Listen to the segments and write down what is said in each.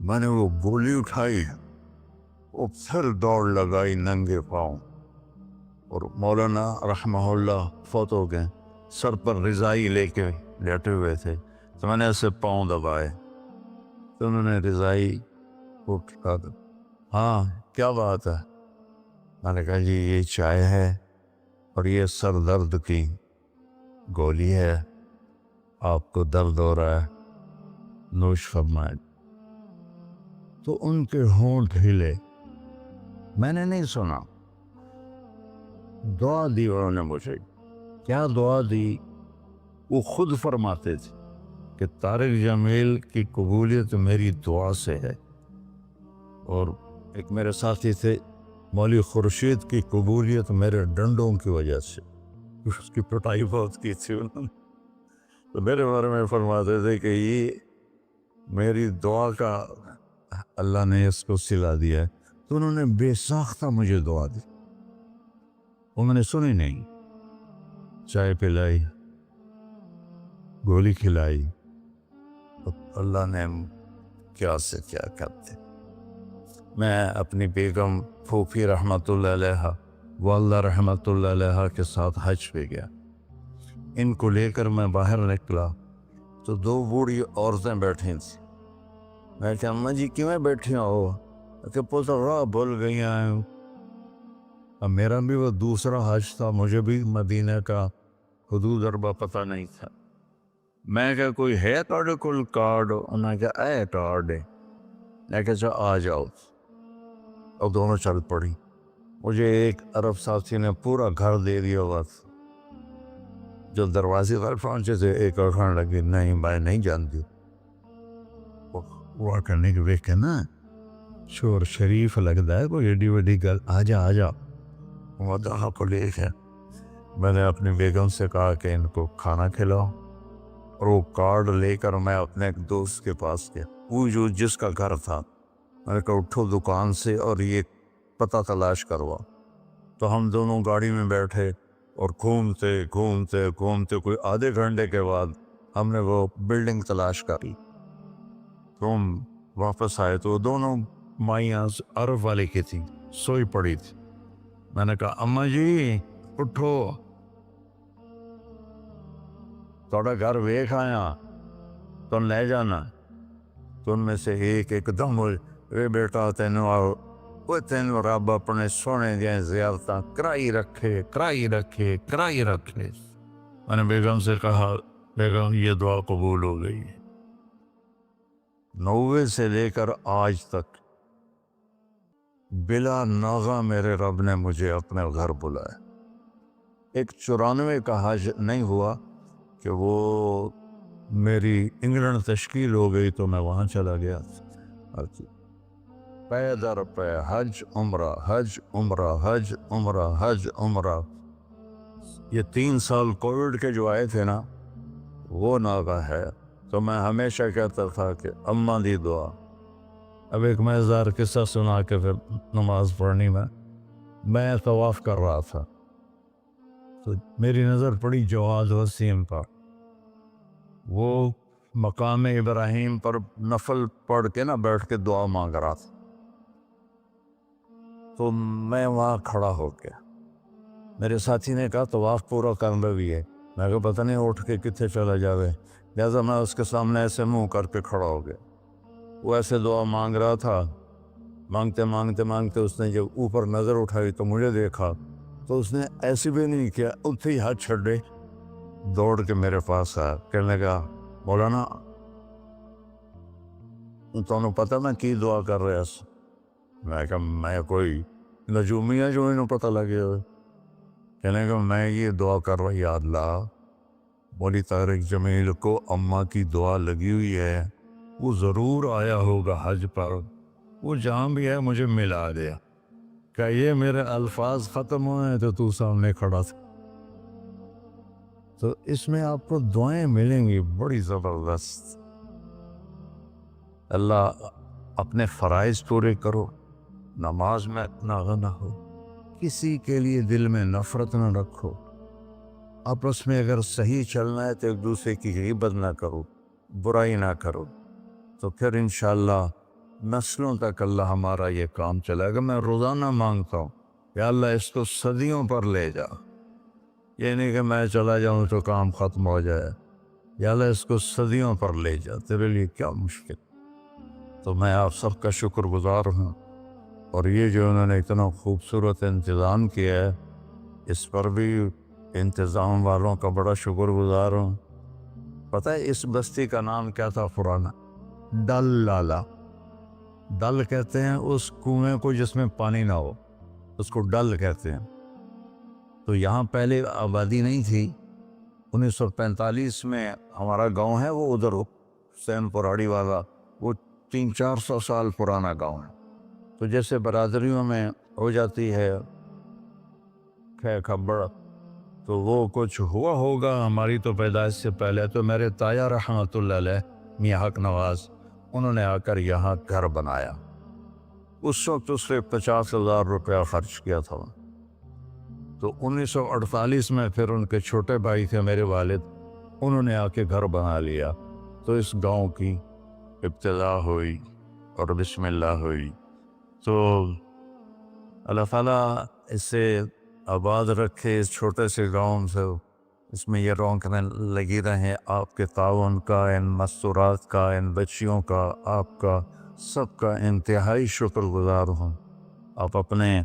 میں نے وہ گولی اٹھائی، وہ پھر دوڑ لگائی ننگے پاؤں، اور مولانا رحمہ اللہ فوت ہو گئے، سر پر رضائی لے کے لیٹے ہوئے تھے، تو میں نے ایسے پاؤں دبائے، تو انہوں نے رضائی اٹھا کر، ہاں کیا بات ہے؟ میں نے کہا جی یہ چائے ہے اور یہ سر درد کی گولی ہے، آپ کو درد ہو رہا ہے، نوش فرمائیں۔ تو ان کے ہونٹ ہلے، میں نے نہیں سنا، دعا دی انہوں نے مجھے۔ کیا دعا دی؟ وہ خود فرماتے تھے کہ طارق جمیل کی قبولیت میری دعا سے ہے، اور ایک میرے ساتھی تھے مولوی خورشید کی قبولیت میرے ڈنڈوں کی وجہ سے، اس کی پٹائی بہت کی تھی انہوں نے، تو میرے بارے میں فرماتے تھے کہ یہ میری دعا کا اللہ نے اس کو صلہ دیا ہے۔ تو انہوں نے بے ساختہ مجھے دعا دی، وہ میں نے سنی نہیں، چائے پلائی، گولی کھلائی، تو اللہ نے کیا سے کیا کرتے۔ میں اپنی بیگم پھوپھی رحمۃ اللہ علیہ، والدہ رحمۃ اللہ علیہ کے ساتھ حج پہ گیا، ان کو لے کر میں باہر نکلا تو دو بوڑھی عورتیں بیٹھی تھیں۔ میں کہا اماں جی کیوں بیٹھی ہو؟ کہ پتہ راہ بھول گئی ہیں۔ اب میرا بھی وہ دوسرا حج تھا، مجھے بھی مدینہ کا حدود اربع پتہ نہیں تھا۔ میں کہا کوئی ہے تھوڑے کول کارڈ؟ انہوں نے کہا اے کارڈ ہے۔ میں کہا چا آ جاؤ، اور دونوں چل پڑی۔ مجھے ایک عرب ساتھی نے پورا گھر دے دیا بس، جو دروازے پر پہنچے تھے ایک اور کھانے لگی، نہیں میں نہیں جانتی، وہ کرنے کے دیکھ کے نا شور شریف لگتا ہے، کوئی ایڈی وڈی گل، آ جا آ جا۔ وہ دونوں کو لے کے میں نے اپنی بیگم سے کہا کہ ان کو کھانا کھلاؤ، اور وہ کارڈ لے کر میں اپنے ایک دوست کے پاس گیا، وہ جو جس کا گھر تھا، میں نے کہا اٹھو دکان سے اور یہ پتہ تلاش کروا۔ تو ہم دونوں گاڑی میں بیٹھے اور گھومتے گھومتے گھومتے کوئی آدھے گھنٹے کے بعد ہم نے وہ بلڈنگ تلاش کر لی۔ تو ہم واپس آئے تو دونوں مائیاں عرب والے کی تھیں، سوئی پڑی تھی۔ میں نے کہا اماں جی اٹھو، تھوڑا گھر ویکھ آیا، تم لے جانا۔ تو ان میں سے ایک دم ہوئے بیٹا تینوں رب اپنے سونے دیا زیارتاں کرائی رکھے۔ میں نے بیگم سے کہا بیگم یہ دعا قبول ہو گئی ہے۔ 90 سے لے کر آج تک بلا ناغہ میرے رب نے مجھے اپنے گھر بلایا۔ ایک 94 کا حج نہیں ہوا کہ وہ میری انگلینڈ تشکیل ہو گئی تو میں وہاں چلا گیا، پے در پے حج عمرہ حج عمرہ حج عمرہ حج عمرہ۔ یہ 3 سال کووڈ کے جو آئے تھے نا، وہ ناغہ ہے۔ تو میں ہمیشہ کہتا تھا کہ اماں دی دعا۔ اب ایک مزیدار قصہ سنا کے پھر نماز پڑھنی میں طواف کر رہا تھا، تو میری نظر پڑی جواد وسیم پر، وہ مقام ابراہیم پر نفل پڑھ کے نا بیٹھ کے دعا مانگ رہا تھا۔ تو میں وہاں کھڑا ہو گیا، میرے ساتھی نے کہا طواف پورا کرنا بھی ہے، میں کہا پتہ نہیں اٹھ کے کتنے چلا جاوے، لہٰذا میں اس کے سامنے ایسے منہ کر کے کھڑا ہو گیا۔ وہ ایسے دعا مانگ رہا تھا، مانگتے اس نے جب اوپر نظر اٹھائی تو مجھے دیکھا، تو اس نے ایسے بھی نہیں کیا، اتھے ہی ہاتھ چھڑے دوڑ کے میرے پاس آیا، کہنے لگا مولانا تمہیں پتہ میں کی دعا کر رہا ہوں؟ میں کہا میں کوئی نجومی ہے جو انہوں پتہ لگے ہوئے؟ کہنے لگا میں یہ دعا کر رہا، یا اللہ مولی طارق جمیل کو اماں کی دعا لگی ہوئی ہے، وہ ضرور آیا ہوگا حج پر، وہ جہاں بھی ہے مجھے ملا دیا۔ کہ یہ میرے الفاظ ختم ہوئے تو تو سامنے کھڑا تھا۔ تو اس میں آپ کو دعائیں ملیں گی بڑی زبردست۔ اللہ اپنے فرائض پورے کرو، نماز میں ناغہ نہ ہو، کسی کے لیے دل میں نفرت نہ رکھو، آپس میں اگر صحیح چلنا ہے تو ایک دوسرے کی غیبت نہ کرو، برائی نہ کرو، تو پھر انشاءاللہ نسلوں تک اللہ ہمارا یہ کام چلے گا۔ میں روزانہ مانگتا ہوں یا اللہ اس کو صدیوں پر لے جا، یہ نہیں کہ میں چلا جاؤں تو کام ختم ہو جائے، یا اللہ اس کو صدیوں پر لے جا، تیرے لیے کیا مشکل۔ تو میں آپ سب کا شکر گزار ہوں، اور یہ جو انہوں نے اتنا خوبصورت انتظام کیا ہے اس پر بھی انتظام والوں کا بڑا شکر گزار ہوں۔ پتہ ہے اس بستی کا نام کیا تھا پرانا؟ ڈل لالا۔ ڈل کہتے ہیں اس کنویں کو جس میں پانی نہ ہو، اس کو ڈل کہتے ہیں۔ تو یہاں پہلے آبادی نہیں تھی۔ 1945 میں ہمارا گاؤں ہے وہ ادھر حسین پراڑی والا، وہ 300-400 سال پرانا گاؤں ہے۔ تو جیسے برادریوں میں ہو جاتی ہے خبر، تو وہ کچھ ہوا ہوگا ہماری تو پیدائش سے پہلے۔ تو میرے تایا رحمۃ اللہ علیہ میاں حق نواز، انہوں نے آ کر یہاں گھر بنایا۔ اس وقت اس سے 50,000 روپیہ خرچ کیا تھا۔ تو 1948 میں پھر ان کے چھوٹے بھائی تھے میرے والد، انہوں نے آ کے گھر بنا لیا۔ تو اس گاؤں کی ابتدا ہوئی اور بسم اللہ ہوئی۔ تو اللہ تعالیٰ اسے آباد رکھے، اس چھوٹے سے گاؤں سے اس میں یہ رونقیں لگی رہیں۔ آپ کے تعاون کا، ان مستورات کا، ان بچیوں کا، آپ کا سب کا انتہائی شکر گزار ہوں۔ آپ اپنے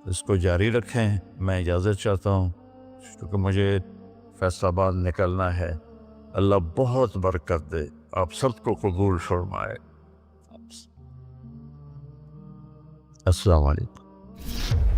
اس کو جاری رکھیں۔ میں اجازت چاہتا ہوں کیونکہ مجھے فیصل آباد نکلنا ہے۔ اللہ بہت برکت دے، آپ سب کو قبول فرمائے۔ السلام علیکم۔